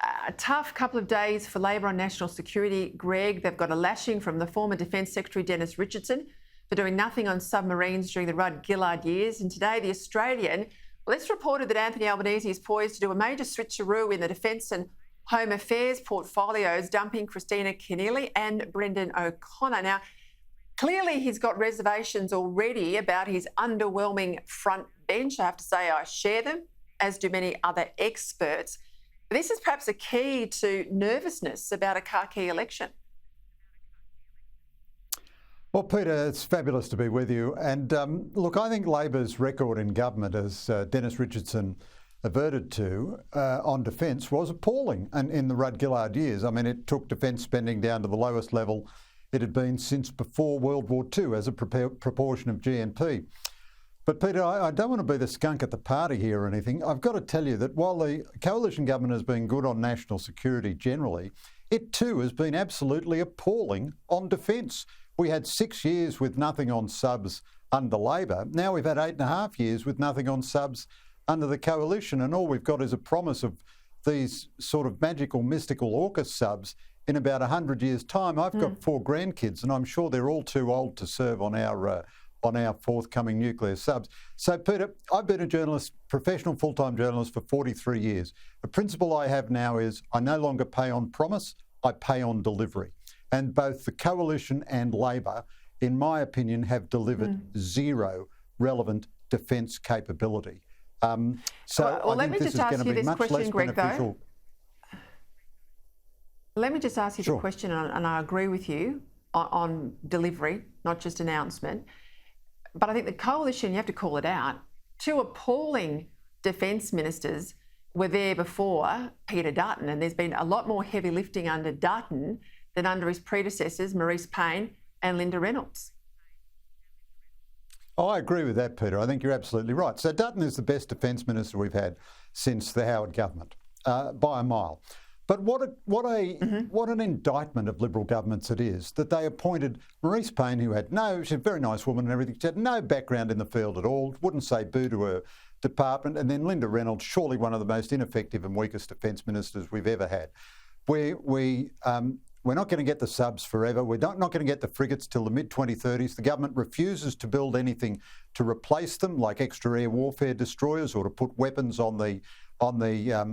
A tough couple of days for Labor on national security, Greg. They've got a lashing from the former Defence Secretary Dennis Richardson for doing nothing on submarines during the Rudd-Gillard years. And today, the Australian, well, it's reported that Anthony Albanese is poised to do a major switcheroo in the Defence and Home Affairs portfolios, dumping Christina Keneally and Brendan O'Connor. Now, clearly he's got reservations already about his underwhelming front bench. I have to say I share them, as do many other experts. This is perhaps a key to nervousness about a khaki election. Well, Peter, it's fabulous to be with you. And look, I think Labor's record in government, as Dennis Richardson averted to, on defence was appalling and in the Rudd-Gillard years. I mean, it took defence spending down to the lowest level it had been since before World War II as a proportion of GNP. But Peter, I don't want to be the skunk at the party here or anything. I've got to tell you that while the coalition government has been good on national security generally, it too has been absolutely appalling on defence. We had 6 years with nothing on subs under Labor. Now we've had 8.5 years with nothing on subs under the coalition, and all we've got is a promise of these sort of magical, mystical AUKUS subs in about 100 years' time. I've got 4 grandkids, and I'm sure they're all too old to serve on our forthcoming nuclear subs. So, Peter, I've been a journalist, professional full-time journalist for 43 years. The principle I have now is I no longer pay on promise, I pay on delivery. And both the Coalition and Labor, in my opinion, have delivered zero relevant defence capability. Let me just ask you this question, Greg, though. Let me just ask you the question, and I agree with you on delivery, not just announcement. But I think the coalition, you have to call it out, 2 appalling defence ministers were there before Peter Dutton, and there's been a lot more heavy lifting under Dutton than under his predecessors, Marise Payne and Linda Reynolds. Oh, I agree with that, Peter. I think you're absolutely right. So Dutton is the best defence minister we've had since the Howard government, by a mile. But what an indictment of Liberal governments it is that they appointed Marise Payne, who she's a very nice woman and everything, she had no background in the field at all, wouldn't say boo to her department, and then Linda Reynolds, surely one of the most ineffective and weakest defence ministers we've ever had. We're not going to get the subs forever. We're not going to get the frigates till the mid-2030s. The government refuses to build anything to replace them, like extra air warfare destroyers or to put weapons on the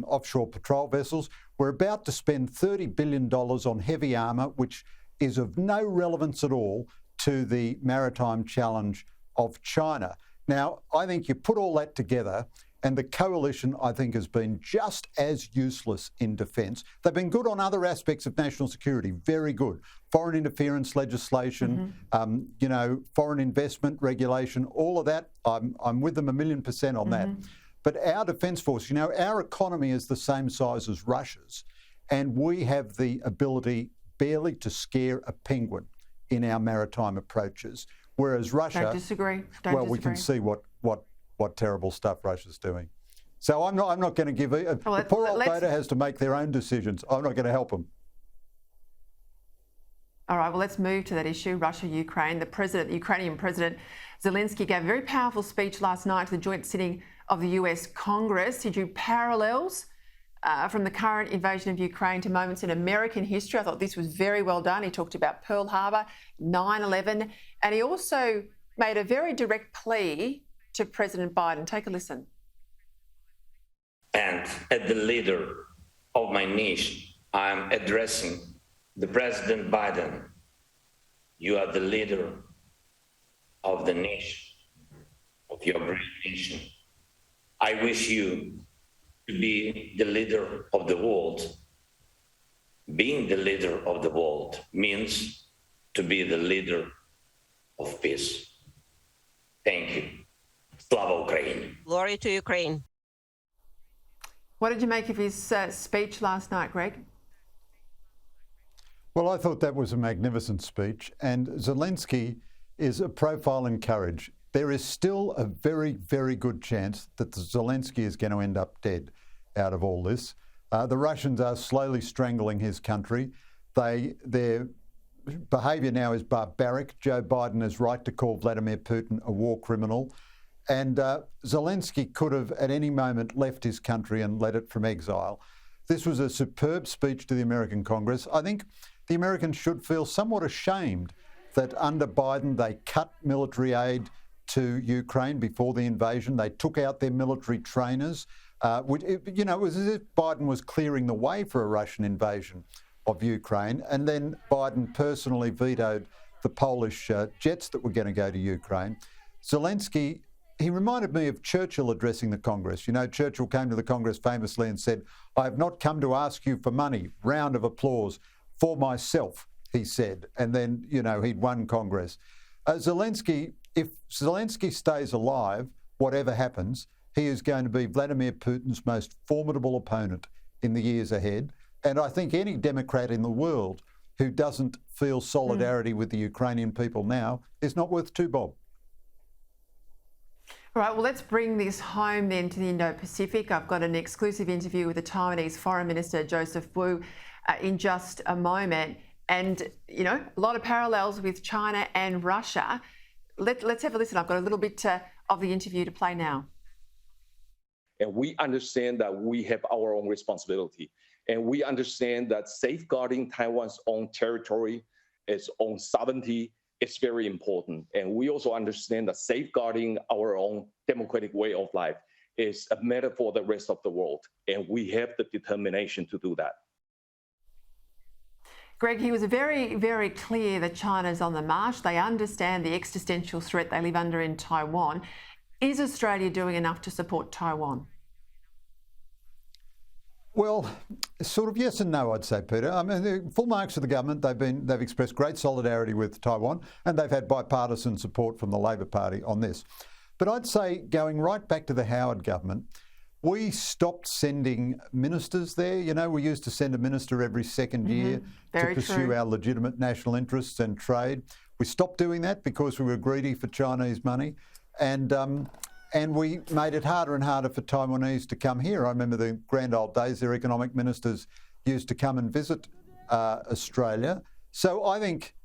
offshore patrol vessels. We're about to spend $30 billion on heavy armour, which is of no relevance at all to the maritime challenge of China. Now, I think you put all that together, and the coalition, I think, has been just as useless in defence. They've been good on other aspects of national security, very good. Foreign interference legislation, foreign investment regulation, all of that, I'm with them 1,000,000% on that. But our defence force, our economy is the same size as Russia's, and we have the ability barely to scare a penguin in our maritime approaches, whereas Russia... Don't disagree. We can see what terrible stuff Russia's doing. So I'm not going to give... the poor old voter has to make their own decisions. I'm not going to help them. All right, well, let's move to that issue, Russia-Ukraine. The Ukrainian President Zelensky gave a very powerful speech last night to the joint sitting of the US Congress. He drew parallels from the current invasion of Ukraine to moments in American history. I thought this was very well done. He talked about Pearl Harbor, 9/11, and he also made a very direct plea to President Biden. Take a listen. And as the leader of my nation, I'm addressing the President Biden. You are the leader of the nation, of your great nation. I wish you to be the leader of the world. Being the leader of the world means to be the leader of peace. Thank you. Slava Ukraine. Glory to Ukraine. What did you make of his speech last night, Greg? Well, I thought that was a magnificent speech, and Zelensky is a profile in courage. There is still a very, very good chance that Zelensky is going to end up dead out of all this. The Russians are slowly strangling his country. Their behaviour now is barbaric. Joe Biden is right to call Vladimir Putin a war criminal. And Zelensky could have at any moment left his country and led it from exile. This was a superb speech to the American Congress. I think the Americans should feel somewhat ashamed that under Biden they cut military aid to Ukraine before the invasion. They took out their military trainers. It was as if Biden was clearing the way for a Russian invasion of Ukraine. And then Biden personally vetoed the Polish jets that were going to go to Ukraine. Zelensky, he reminded me of Churchill addressing the Congress. You know, Churchill came to the Congress famously and said, "I have not come to ask you for money." Round of applause. "For myself," he said. And then, he'd won Congress. Zelensky, if Zelensky stays alive, whatever happens, he is going to be Vladimir Putin's most formidable opponent in the years ahead. And I think any Democrat in the world who doesn't feel solidarity with the Ukrainian people now is not worth two bob. All right, well, let's bring this home then to the Indo-Pacific. I've got an exclusive interview with the Taiwanese Foreign Minister, Joseph Wu, in just a moment. And, a lot of parallels with China and Russia. Let's have a listen. I've got a little bit of the interview to play now. And we understand that we have our own responsibility. And we understand that safeguarding Taiwan's own territory, its own sovereignty, is very important. And we also understand that safeguarding our own democratic way of life is a matter for the rest of the world. And we have the determination to do that. Greg, he was very, very clear that China's on the march. They understand the existential threat they live under in Taiwan. Is Australia doing enough to support Taiwan? Well, sort of yes and no, I'd say, Peter. I mean, the full marks of the government. They've expressed great solidarity with Taiwan, and they've had bipartisan support from the Labor Party on this. But I'd say, going right back to the Howard government, we stopped sending ministers there. We used to send a minister every second year to pursue our legitimate national interests and trade. We stopped doing that because we were greedy for Chinese money. And we made it harder and harder for Taiwanese to come here. I remember the grand old days, their economic ministers used to come and visit Australia. So I think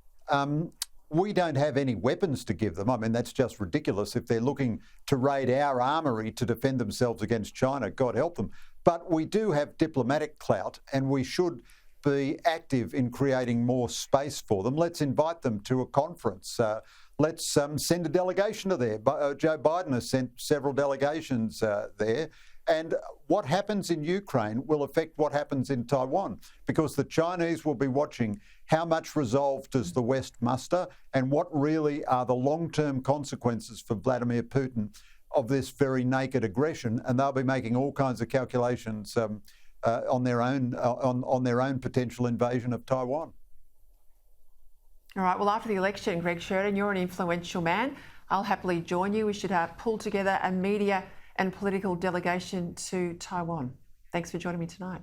we don't have any weapons to give them. I mean, that's just ridiculous. If they're looking to raid our armoury to defend themselves against China, God help them. But we do have diplomatic clout, and we should be active in creating more space for them. Let's invite them to a conference. Let's send a delegation to there. Joe Biden has sent several delegations there. And what happens in Ukraine will affect what happens in Taiwan, because the Chinese will be watching how much resolve does the West muster and what really are the long-term consequences for Vladimir Putin of this very naked aggression. And they'll be making all kinds of calculations on their own potential invasion of Taiwan. All right, well, after the election, Greg Sheridan, you're an influential man. I'll happily join you. We should pull together a media and political delegation to Taiwan. Thanks for joining me tonight.